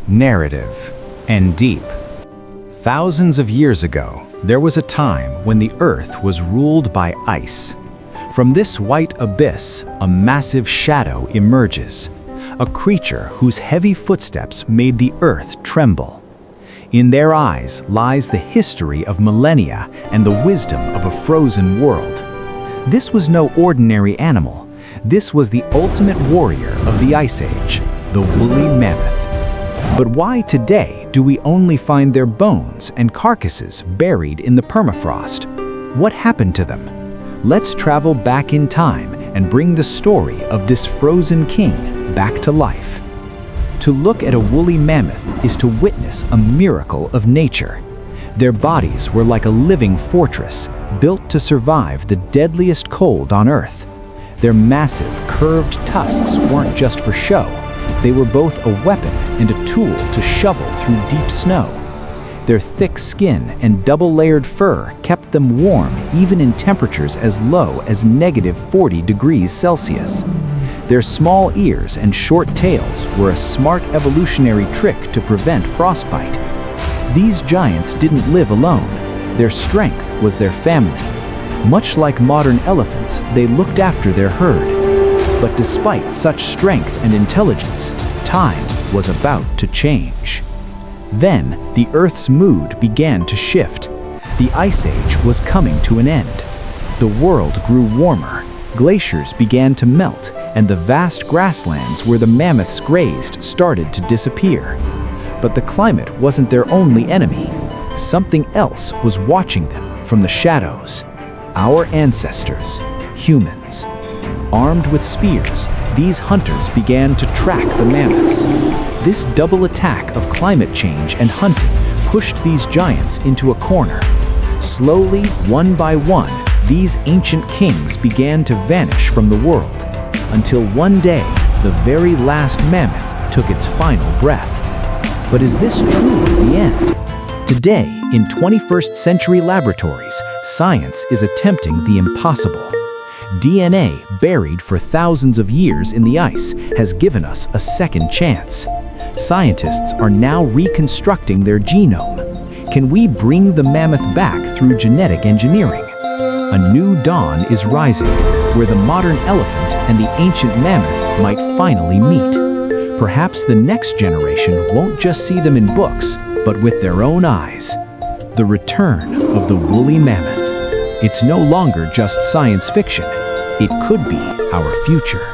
narrative, and deep. Thousands of years ago, there was a time when the Earth was ruled by ice. From this white abyss, a massive shadow emerges, a creature whose heavy footsteps made the Earth tremble. In their eyes lies the history of millennia and the wisdom of a frozen world. This was no ordinary animal. This was the ultimate warrior of the Ice Age, the Woolly Mammoth. But why today do we only find their bones and carcasses buried in the permafrost? What happened to them? Let's travel back in time and bring the story of this frozen king back to life. To look at a woolly mammoth is to witness a miracle of nature. Their bodies were like a living fortress, built to survive the deadliest cold on Earth. Their massive, curved tusks weren't just for show. They were both a weapon and a tool to shovel through deep snow. Their thick skin and double-layered fur kept them warm even in temperatures as low as -40 degrees Celsius. Their small ears and short tails were a smart evolutionary trick to prevent frostbite. These giants didn't live alone. Their strength was their family. Much like modern elephants, they looked after their herd. But despite such strength and intelligence, time was about to change. Then, the Earth's mood began to shift. The Ice Age was coming to an end. The world grew warmer, glaciers began to melt, and the vast grasslands where the mammoths grazed started to disappear. But the climate wasn't their only enemy. Something else was watching them from the shadows. Our ancestors, humans. Armed with spears, these hunters began to track the mammoths. This double attack of climate change and hunting pushed these giants into a corner. Slowly, one by one, these ancient kings began to vanish from the world, until one day, the very last mammoth took its final breath. But is this truly the end? Today, in 21st century laboratories, science is attempting the impossible. DNA, buried for thousands of years in the ice, has given us a second chance. Scientists are now reconstructing their genome. Can we bring the mammoth back through genetic engineering? A new dawn is rising, where the modern elephant and the ancient mammoth might finally meet. Perhaps the next generation won't just see them in books, but with their own eyes. The return of the woolly mammoth. It's no longer just science fiction. It could be our future.